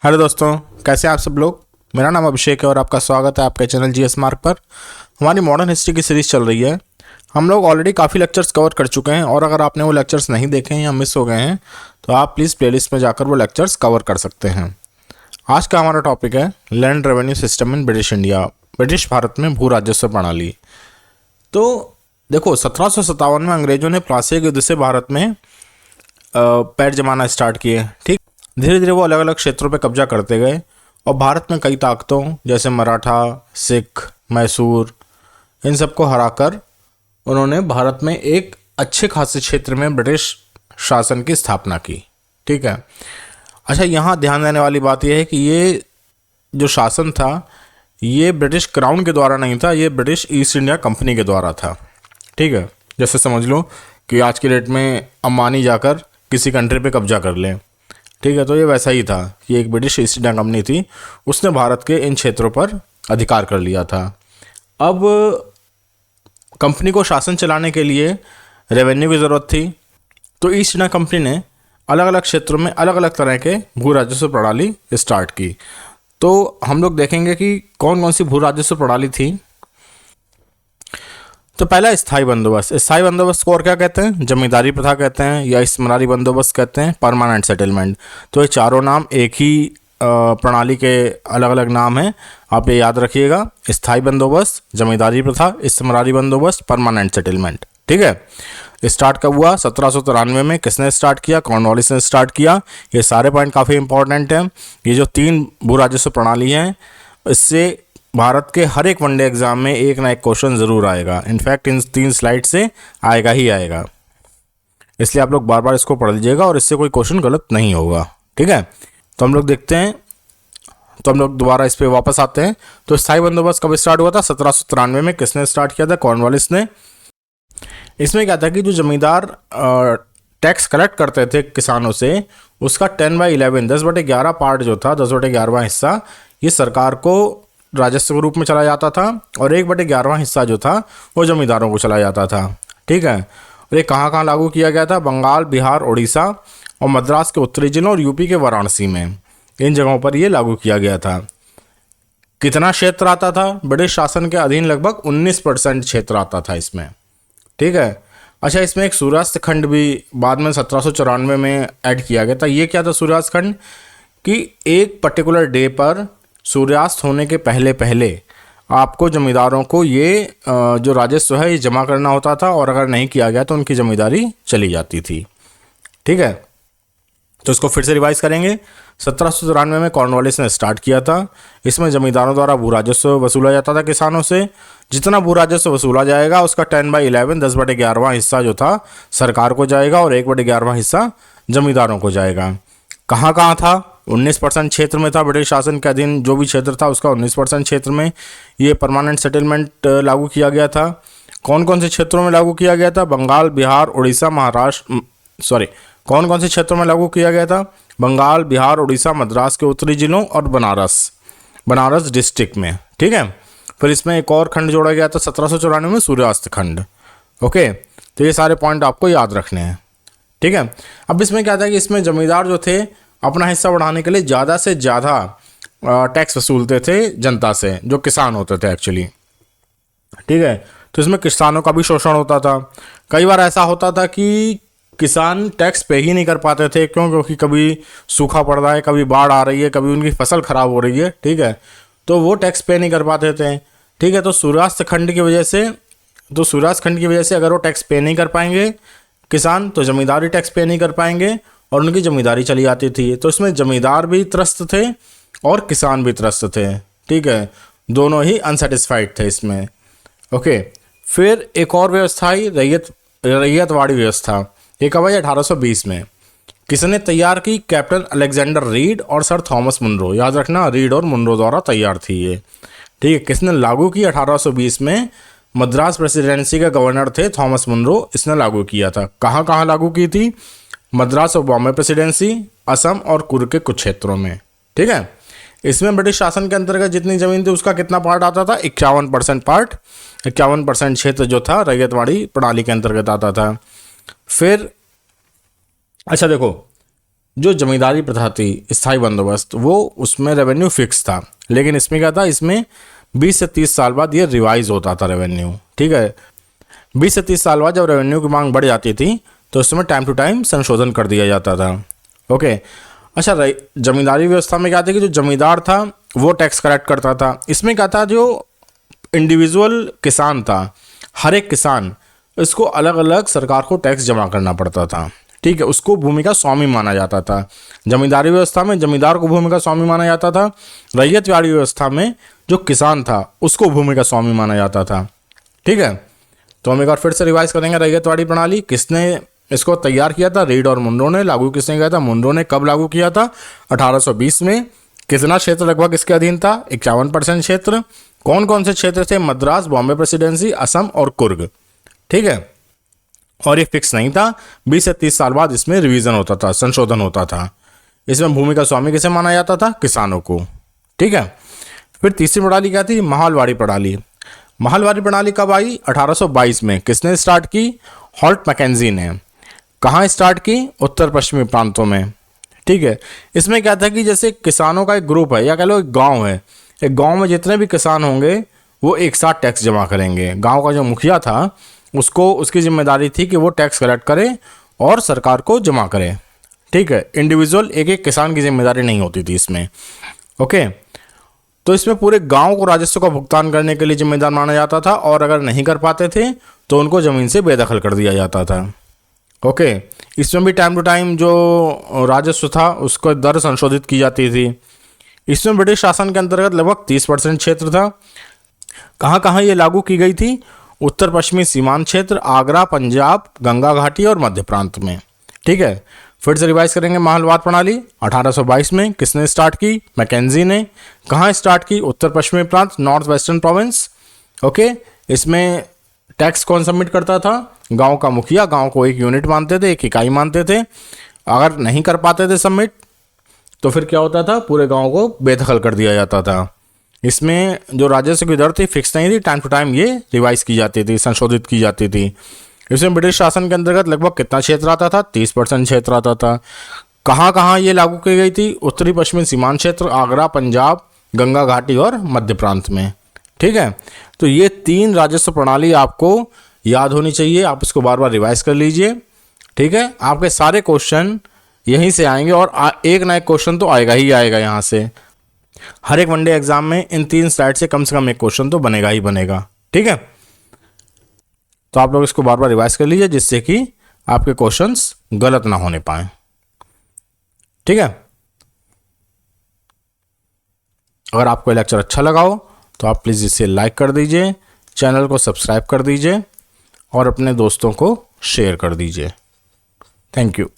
Hello दोस्तों, कैसे हैं आप सब लोग। मेरा नाम अभिषेक है और आपका स्वागत है आपके चैनल जीएस मार्क पर। हमारी मॉडर्न हिस्ट्री की सीरीज़ चल रही है। हम लोग ऑलरेडी काफ़ी लेक्चर्स कवर कर चुके हैं और अगर आपने वो लेक्चर्स नहीं देखे हैं या मिस हो गए हैं तो आप प्लीज़ प्लेलिस्ट में जाकर वो लेक्चर्स कवर कर सकते हैं। आज का हमारा टॉपिक है land revenue system in British India, British Bharat में भू राजस्व प्रणाली। तो देखो, 1757 में अंग्रेजों ने प्लासी युद्ध से भारत में पैर जमाना स्टार्ट किए। ठीक, धीरे धीरे वो अलग अलग क्षेत्रों पे कब्जा करते गए और भारत में कई ताकतों जैसे मराठा, सिख, मैसूर, इन सबको हराकर उन्होंने भारत में एक अच्छे खासे क्षेत्र में ब्रिटिश शासन की स्थापना की। ठीक है। अच्छा, यहाँ ध्यान देने वाली बात यह है कि ये जो शासन था ये ब्रिटिश क्राउन के द्वारा नहीं था, ये ब्रिटिश ईस्ट इंडिया कंपनी के द्वारा था। ठीक है। जैसे समझ लो कि आज की डेट में अंबानी जाकर किसी कंट्री पे कब्जा कर लें। ठीक है, तो ये वैसा ही था कि एक ब्रिटिश ईस्ट इंडिया कंपनी थी, उसने भारत के इन क्षेत्रों पर अधिकार कर लिया था। अब कंपनी को शासन चलाने के लिए रेवेन्यू की ज़रूरत थी, तो ईस्ट इंडिया कंपनी ने अलग अलग क्षेत्रों में अलग अलग तरह के भू राजस्व प्रणाली स्टार्ट की। तो हम लोग देखेंगे कि कौन कौन सी भू राजस्व प्रणाली थी। तो पहला स्थायी बंदोबस्त। स्थायी बंदोबस्त को और क्या कहते हैं? जमींदारी प्रथा कहते हैं या इस्मरारी बंदोबस्त कहते हैं, परमानेंट सेटलमेंट। तो ये चारों नाम एक ही प्रणाली के अलग अलग नाम हैं, आप ये याद रखिएगा। स्थायी बंदोबस्त, जमींदारी प्रथा, इस्मरारी बंदोबस्त, परमानेंट सेटलमेंट। ठीक है। स्टार्ट कब हुआ? 1793 में। किसने स्टार्ट किया? कॉर्नवालिस ने स्टार्ट किया। ये सारे पॉइंट काफ़ी इंपॉर्टेंट हैं। ये जो 3 भू राजस्व प्रणाली हैं, इससे भारत के हर एक वनडे एग्जाम में एक ना एक क्वेश्चन ज़रूर आएगा। इनफैक्ट इन 3 स्लाइड से आएगा ही आएगा, इसलिए आप लोग बार बार इसको पढ़ लीजिएगा और इससे कोई क्वेश्चन गलत नहीं होगा। ठीक है। तो हम लोग देखते हैं, तो हम लोग दोबारा इस पर वापस आते हैं। तो स्थायी बंदोबस्त कब स्टार्ट हुआ था? 1793 में। किसने स्टार्ट किया था? कॉर्नवालिस ने। इसमें क्या था कि जो जमींदार टैक्स कलेक्ट करते थे किसानों से, उसका 10/11 10/11 पार्ट जो था, 10/11वां हिस्सा, ये सरकार को राजस्व के रूप में चला जाता था और 1/11वां हिस्सा जो था वो जमींदारों को चला जाता था। ठीक है। और ये कहाँ कहाँ लागू किया गया था? बंगाल, बिहार, उड़ीसा और मद्रास के उत्तरी जिलों और यूपी के वाराणसी में, इन जगहों पर ये लागू किया गया था। कितना क्षेत्र आता था? ब्रिटिश शासन के अधीन लगभग 19% क्षेत्र आता था इसमें। ठीक है। अच्छा, इसमें एक सूर्यास्त खंड भी बाद में 1794 में ऐड किया गया था। ये क्या था सूर्यास्त खंड? कि एक पर्टिकुलर डे पर सूर्यास्त होने के पहले पहले आपको जमींदारों को ये जो राजस्व है ये जमा करना होता था और अगर नहीं किया गया तो उनकी जमींदारी चली जाती थी। ठीक है। तो इसको फिर से रिवाइज करेंगे। 1794 में कॉर्नवालिस ने स्टार्ट किया था। इसमें जमींदारों द्वारा भू राजस्व वसूला जाता था किसानों से। जितना भू राजस्व वसूला जाएगा उसका 10/11 10/11वां हिस्सा जो था सरकार को जाएगा और 1/11वां हिस्सा जमींदारों को जाएगा। कहाँ कहाँ था? 19% क्षेत्र में था। ब्रिटिश शासन के अधीन जो भी क्षेत्र था उसका 19% क्षेत्र में ये परमानेंट सेटलमेंट लागू किया गया था। कौन कौन से क्षेत्रों में लागू किया गया था? बंगाल, बिहार, उड़ीसा, महाराष्ट्र, कौन कौन से क्षेत्रों में लागू किया गया था? बंगाल, बिहार, उड़ीसा, मद्रास के उत्तरी जिलों और बनारस डिस्ट्रिक्ट में। ठीक है। फिर इसमें एक और खंड जोड़ा गया था 1794 में, सूर्यास्त खंड। ओके, तो ये सारे पॉइंट आपको याद रखने हैं। ठीक है। अब इसमें क्या था कि इसमें जमींदार जो थे अपना हिस्सा बढ़ाने के लिए ज़्यादा से ज़्यादा टैक्स वसूलते थे जनता से, जो किसान होते थे एक्चुअली। ठीक है। तो इसमें किसानों का भी शोषण होता था। कई बार ऐसा होता था कि किसान टैक्स पे ही नहीं कर पाते थे, क्योंकि कभी सूखा पड़ रहा है, कभी बाढ़ आ रही है, कभी उनकी फसल खराब हो रही है। ठीक है। तो वो टैक्स पे नहीं कर पाते थे। ठीक है। तो सूर्यास्त खंड की वजह से अगर वो टैक्स पे नहीं कर पाएंगे किसान, तो जमींदारी टैक्स पे नहीं कर पाएंगे और उनकी जमींदारी चली जाती थी। तो इसमें जमींदार भी त्रस्त थे और किसान भी त्रस्त थे। ठीक है। दोनों ही अनसेटिस्फाइड थे इसमें। ओके। फिर एक और व्यवस्था आई, रैयतवाड़ी व्यवस्था। ये कब आई? 1820 में। किसने तैयार की? कैप्टन अलेक्जेंडर रीड और सर थॉमस मुनरो। याद रखना, रीड और मुनरो द्वारा तैयार थी ये। ठीक है। किसने लागू की? 1820 में मद्रास प्रेसिडेंसी के गवर्नर थे थॉमस मुनरो, इसने लागू किया था। कहाँ कहाँ लागू की थी? मद्रास और बॉम्बे प्रेसिडेंसी, असम और कुर्ग के कुछ क्षेत्रों में। ठीक है। इसमें ब्रिटिश शासन के अंतर्गत जितनी जमीन थी उसका कितना पार्ट आता था? 51% पार्ट, 51% क्षेत्र जो था रैयतवाड़ी प्रणाली के अंतर्गत आता था। फिर अच्छा देखो, जो जमींदारी प्रथा थी, स्थायी बंदोबस्त, वो उसमें रेवेन्यू फिक्स था, लेकिन इसमें क्या था, इसमें 20 से 30 साल बाद ये रिवाइज होता था रेवेन्यू। ठीक है, 20 से 30 साल बाद जब रेवेन्यू की मांग बढ़ जाती थी तो उसमें टाइम टू टाइम संशोधन कर दिया जाता था। ओके, अच्छा, जमींदारी व्यवस्था में क्या था कि जो जमींदार था वो टैक्स कलेक्ट करता था। इसमें क्या था, जो इंडिविजुअल किसान था, हर एक किसान, इसको अलग अलग सरकार को टैक्स जमा करना पड़ता था। ठीक है, उसको भूमि का स्वामी माना जाता था। जमींदारी व्यवस्था में जमींदार को भूमि का स्वामी माना जाता था। रैयतवाड़ी व्यवस्था में जो किसान था उसको भूमि का स्वामी माना जाता था। ठीक है, तो हम एक बार फिर से रिवाइज करेंगे। रैयतवाड़ी प्रणाली किसने इसको तैयार किया था? रीड और मुनरो ने। लागू किसने किया था? मुनरो ने। कब लागू किया था? 1820 में। कितना क्षेत्र लगभग इसके अधीन था? 51% क्षेत्र। कौन कौन से क्षेत्र थे? मद्रास, बॉम्बे प्रेसिडेंसी, असम और कुर्ग। ठीक है, और ये फिक्स नहीं था, 20 से 30 साल बाद इसमें रिवीजन होता था, संशोधन होता था। इसमें भूमि का स्वामी किसे माना जाता था? किसानों को। ठीक है, फिर तीसरी प्रणाली क्या थी? महलवाड़ी प्रणाली। महलवाड़ी प्रणाली कब आई? 1822 में। किसने स्टार्ट की? हॉल्ट मैकेंजी ने। कहाँ स्टार्ट की? उत्तर पश्चिमी प्रांतों में। ठीक है, इसमें क्या था कि जैसे किसानों का एक ग्रुप है या कह लो एक गांव है, एक गांव में जितने भी किसान होंगे वो एक साथ टैक्स जमा करेंगे। गांव का जो मुखिया था उसको, उसकी जिम्मेदारी थी कि वो टैक्स कलेक्ट करे और सरकार को जमा करे। ठीक है, इंडिविजुअल एक एक किसान की जिम्मेदारी नहीं होती थी इसमें। ओके, तो इसमें पूरे गांव को राजस्व का भुगतान करने के लिए जिम्मेदार माना जाता था, और अगर नहीं कर पाते थे तो उनको ज़मीन से बेदखल कर दिया जाता था। ओके, इसमें भी टाइम टू टाइम जो राजस्व था उसको दर संशोधित की जाती थी। इसमें ब्रिटिश शासन के अंतर्गत लगभग 30% क्षेत्र था। कहाँ कहाँ ये लागू की गई थी? उत्तर पश्चिमी सीमांत क्षेत्र, आगरा, पंजाब, गंगा घाटी और मध्य प्रांत में। ठीक है, फिर से रिवाइज करेंगे। महलवाड़ प्रणाली 1822 में। किसने स्टार्ट की? मैकेंजी ने। कहाँ स्टार्ट की? उत्तर पश्चिमी प्रांत, नॉर्थ वेस्टर्न प्रोविंस। ओके, इसमें टैक्स कौन सबमिट करता था? गांव का मुखिया। गांव को एक यूनिट मानते थे, एक इकाई मानते थे। अगर नहीं कर पाते थे सबमिट तो फिर क्या होता था? पूरे गांव को बेदखल कर दिया जाता था। इसमें जो राजस्व की दर थी फिक्स नहीं थी, टाइम टू टाइम ये रिवाइज की जाती थी, संशोधित की जाती थी। इसमें ब्रिटिश शासन के अंतर्गत लगभग कितना क्षेत्र आता था? 30% क्षेत्र आता था। कहाँ कहाँ ये लागू की गई थी? उत्तरी पश्चिमी सीमांत क्षेत्र, आगरा, पंजाब, गंगा घाटी और मध्य प्रांत में। ठीक है, तो ये 3 राजस्व प्रणाली आपको याद होनी चाहिए। आप इसको बार बार रिवाइज कर लीजिए। ठीक है, आपके सारे क्वेश्चन यहीं से आएंगे और एक ना एक क्वेश्चन तो आएगा ही आएगा यहाँ से। हर एक वनडे एग्जाम में इन 3 स्लाइड से कम एक क्वेश्चन तो बनेगा ही बनेगा। ठीक है, तो आप लोग इसको बार बार रिवाइज कर लीजिए जिससे कि आपके क्वेश्चंस गलत ना होने पाए। ठीक है, अगर आपको लेक्चर अच्छा लगा हो तो आप प्लीज़ इसे लाइक कर दीजिए, चैनल को सब्सक्राइब कर दीजिए और अपने दोस्तों को शेयर कर दीजिए। Thank you.